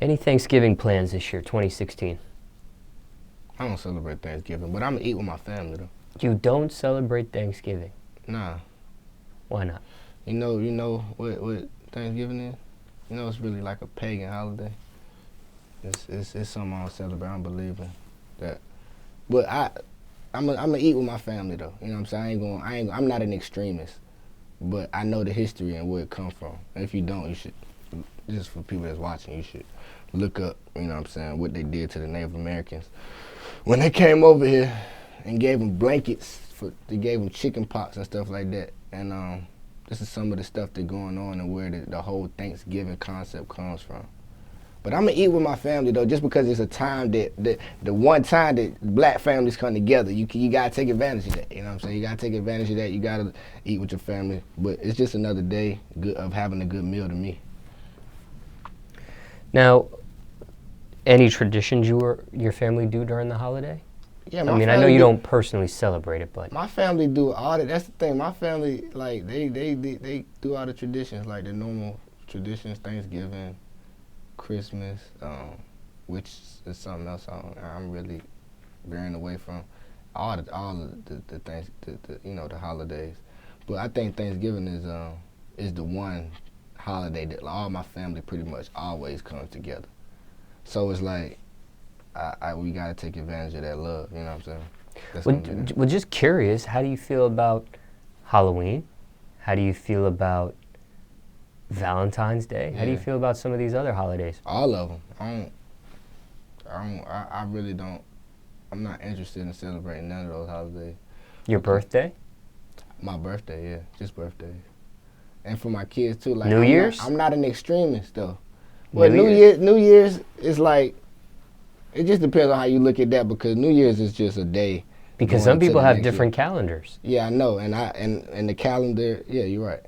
Any Thanksgiving plans this year, 2016? I don't celebrate Thanksgiving, but I'm gonna eat with my family though. You don't celebrate Thanksgiving? Nah. Why not? You know what Thanksgiving is? You know, it's really like a pagan holiday. It's something I don't celebrate. I don't believe in that. But I'm gonna eat with my family though. You know what I'm saying? I'm not an extremist, but I know the history and where it come from. And if you don't, you should. Just for people that's watching, you should look up. You know what I'm saying? What they did to the Native Americans when they came over here and gave them blankets. They gave them chicken pox and stuff like that. And this is some of the stuff that's going on and where the whole Thanksgiving concept comes from. But I'm gonna eat with my family though, just because it's a time that the one time that black families come together, you gotta take advantage of that. You know what I'm saying? You gotta take advantage of that. You gotta eat with your family. But it's just another day of having a good meal to me. Now, any traditions your family do during the holiday? Yeah, I know you don't personally celebrate it, but my family do all that. That's the thing. My family, like, they do all the traditions, like the normal traditions, Thanksgiving, Christmas, which is something else I'm really veering away from. All the things, the holidays. But I think Thanksgiving is the one holiday that all my family pretty much always comes together. So it's like we gotta take advantage of that love. You know what I'm saying? Well, just curious, how do you feel about Halloween? How do you feel about Valentine's Day? How do you feel about some of these other holidays? All of them. I really don't. I'm not interested in celebrating none of those holidays. Your birthday? My birthday, yeah, just birthdays. And for my kids too. Like New Year's? I'm not an extremist though. Well, New Year's is like, it just depends on how you look at that, because New Year's is just a day. Because some people have different calendars. Yeah, I know, and the calendar. Yeah, you're right.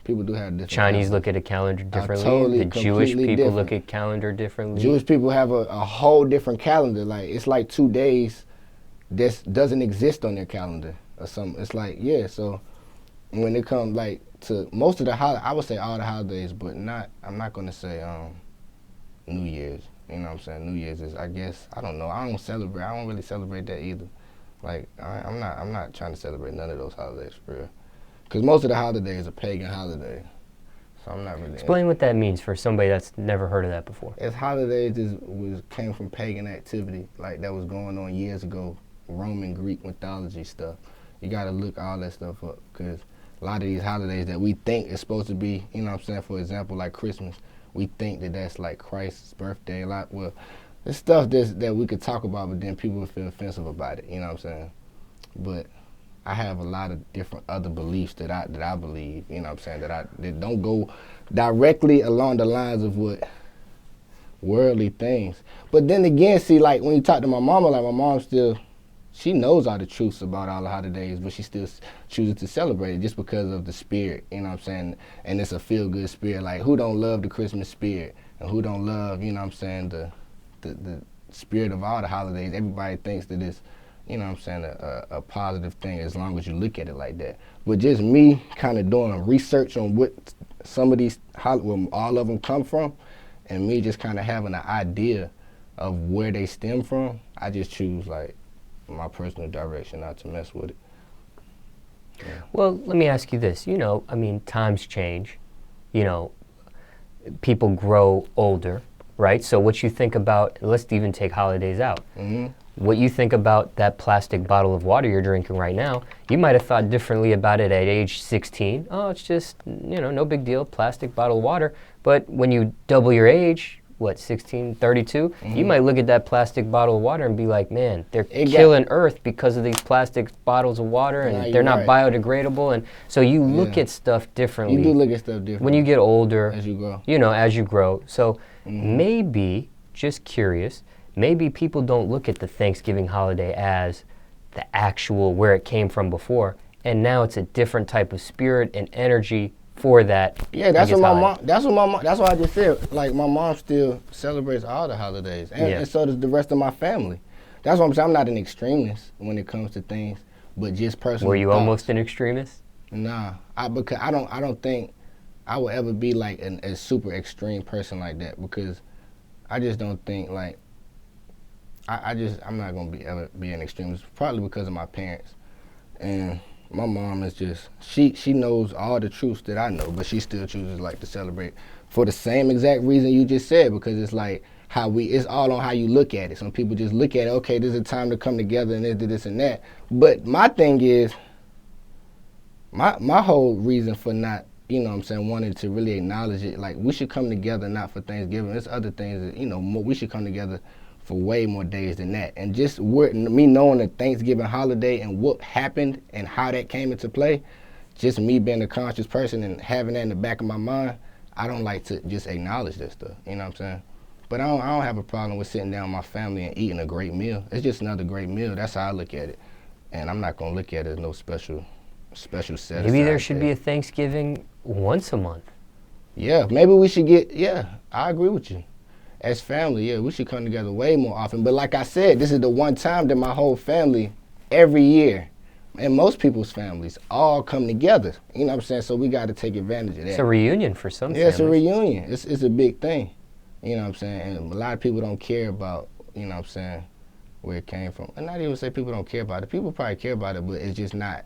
People do have different. Chinese look at a calendar differently. Totally, the Jewish people different. look at calendar differently. Jewish people have a whole different calendar. Like, it's like 2 days that doesn't exist on their calendar or something. It's like, yeah. So when it comes like to most of the I would say all the holidays, but I'm not gonna say New Year's. You know what I'm saying? New Year's is, I guess, I don't know. I don't really celebrate that either. Like, I'm not trying to celebrate none of those holidays for real. Because most of the holidays are pagan holidays. So I'm not really. Explain what that means for somebody that's never heard of that before. As holidays came from pagan activity, like that was going on years ago, Roman, Greek mythology stuff. You gotta look all that stuff up, because a lot of these holidays that we think is supposed to be, you know what I'm saying, for example, like Christmas, we think that that's like Christ's birthday a lot. Well, there's stuff that we could talk about, but then people would feel offensive about it, you know what I'm saying? But I have a lot of different other beliefs that I believe, you know what I'm saying, that don't go directly along the lines of what worldly things. But then again, see, like when you talk to my mama, like my mom still, she knows all the truths about all the holidays, but she still chooses to celebrate it just because of the spirit, you know what I'm saying? And it's a feel-good spirit. Like, who don't love the Christmas spirit? And who don't love, you know what I'm saying, the spirit of all the holidays? Everybody thinks that it's, you know what I'm saying, a positive thing as long as you look at it like that. But just me kind of doing research on what some of these, where all of them come from, and me just kind of having an idea of where they stem from, I just choose, like, my personal direction, not to mess with it. Yeah. Well, let me ask you this. You know, I mean, times change. You know, people grow older, right? So what you think about, let's even take holidays out. Mm-hmm. What you think about that plastic bottle of water you're drinking right now, you might have thought differently about it at age 16. Oh, it's just, you know, no big deal, plastic bottle of water. But when you double your age, 16, 32, you might look at that plastic bottle of water and be like, man, they're killing Earth because of these plastic bottles of water, and they're not biodegradable. And so you look at stuff differently. You do look at stuff differently. When you get older. As you grow. You know, as you grow. So maybe, just curious, maybe people don't look at the Thanksgiving holiday as the actual where it came from before, and now it's a different type of spirit and energy for that. Yeah, that's what my mom. That's what I just said. Like, my mom still celebrates all the holidays, and so does the rest of my family. That's what I'm saying. I'm not an extremist when it comes to things, but just personal. Were you thoughts. Almost an extremist? Nah, because I don't think I would ever be like a super extreme person like that, because I just don't think like I'm not gonna ever be an extremist, probably because of my parents. And my mom is just she knows all the truths that I know, but she still chooses like to celebrate for the same exact reason you just said, because it's like it's all on how you look at it. Some people just look at it, okay, this is a time to come together and this and that. But my thing is, my whole reason for not, you know what I'm saying, wanting to really acknowledge it, like we should come together not for Thanksgiving. There's other things that, you know, we should come together for way more days than that. And just me knowing the Thanksgiving holiday and what happened and how that came into play, just me being a conscious person and having that in the back of my mind, I don't like to just acknowledge that stuff, you know what I'm saying? But I don't have a problem with sitting down with my family and eating a great meal. It's just another great meal. That's how I look at it. And I'm not going to look at it as no special set. Maybe there should be a Thanksgiving once a month. Yeah, maybe we should I agree with you. As family, yeah, we should come together way more often. But like I said, this is the one time that my whole family, every year, and most people's families, all come together. You know what I'm saying? So we got to take advantage of that. It's a reunion for some families. Yeah, it's a reunion. It's a big thing. You know what I'm saying? And a lot of people don't care about, you know what I'm saying, where it came from. And not even say people don't care about it. People probably care about it, but it's just not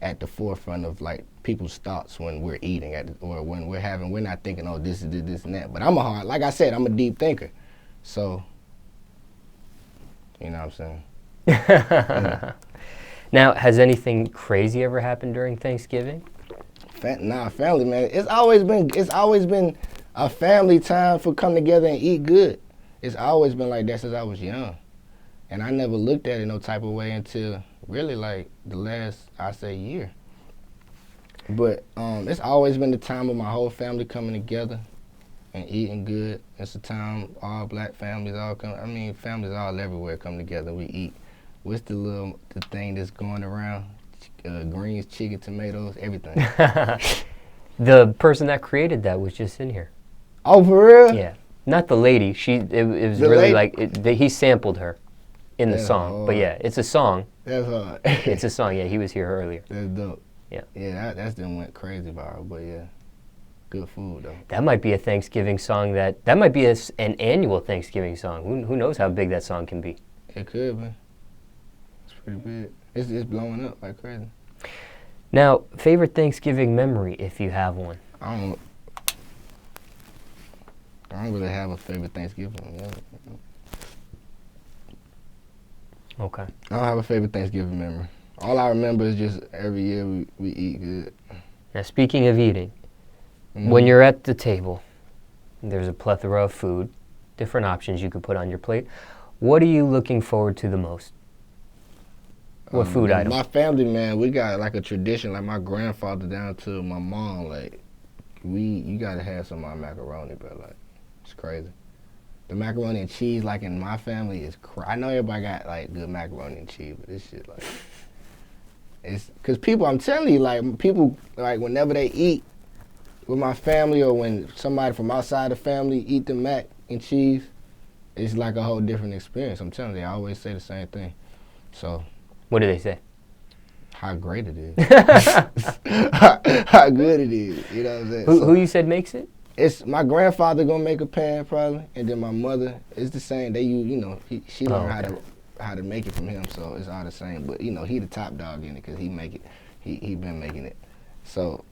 at the forefront of like people's thoughts when we're eating or when we're not thinking, oh, this is this and that. But like I said, I'm a deep thinker. So, you know what I'm saying? Yeah. Now, has anything crazy ever happened during Thanksgiving? Family, man. It's always been a family time for come together and eat good. It's always been like that since I was young. And I never looked at it no type of way until really like the last, I say, year. But it's always been the time of my whole family coming together and eating good. It's a time all black families all come. I mean, families all everywhere come together. We eat. What's the thing that's going around? Greens, chicken, tomatoes, everything. The person that created that was just in here. Oh, for real? Yeah, not the lady. It was the really lady? He sampled her in the song. Hard. But yeah, it's a song. That's hard. It's a song. Yeah, he was here earlier. That's dope. Yeah. Yeah, that then went crazy viral. But yeah, good food though. That might be a Thanksgiving song. That might be an annual Thanksgiving song. Who knows how big that song can be? It could be. It's pretty big. It's blowing up like crazy. Now, favorite Thanksgiving memory, if you have one. I don't really have a favorite Thanksgiving. Yeah. Okay. I don't have a favorite Thanksgiving memory. All I remember is just every year we eat good. Now, speaking of eating, when you're at the table, there's a plethora of food, different options you could put on your plate. What are you looking forward to the most? What food item? My family, man, we got like a tradition, like my grandfather down to my mom, like you gotta have some of my macaroni, bro. Like, it's crazy. The macaroni and cheese, like in my family, is I know everybody got like good macaroni and cheese, but this shit, like, it's because people, I'm telling you, like people, like whenever they eat with my family or when somebody from outside the family eat the mac and cheese, it's like a whole different experience. I'm telling you, they always say the same thing. So. What do they say? How great it is. how good it is. You know what I'm saying? Who you said makes it? It's my grandfather gonna make a pan probably, and then my mother. It's the same. They she learned how to make it from him, so it's all the same. But you know, he the top dog in it because he make it. He been making it. So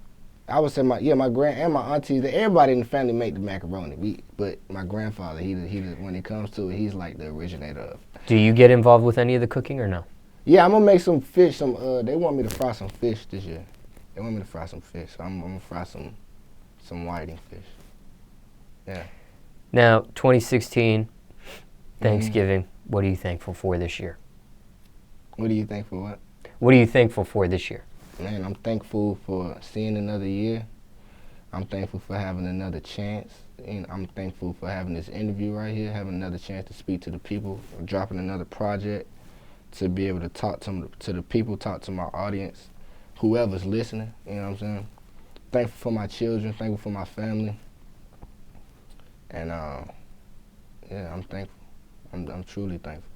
I would say my grand and my aunties, everybody in the family make the macaroni. But my grandfather, he when it comes to it, he's like the originator of. Do you get involved with any of the cooking or no? Yeah, I'm gonna make some fish. They want me to fry some fish this year. They want me to fry some fish. So I'm gonna fry some whiting fish. Yeah. Now, 2016, Thanksgiving. What are you thankful for this year? What are you thankful for? What? What are you thankful for this year? Man, I'm thankful for seeing another year. I'm thankful for having another chance. And I'm thankful for having this interview right here, having another chance to speak to the people, dropping another project. To be able to talk to the people, talk to my audience, whoever's listening, you know what I'm saying? Thankful for my children, thankful for my family. And yeah, I'm thankful. I'm truly thankful.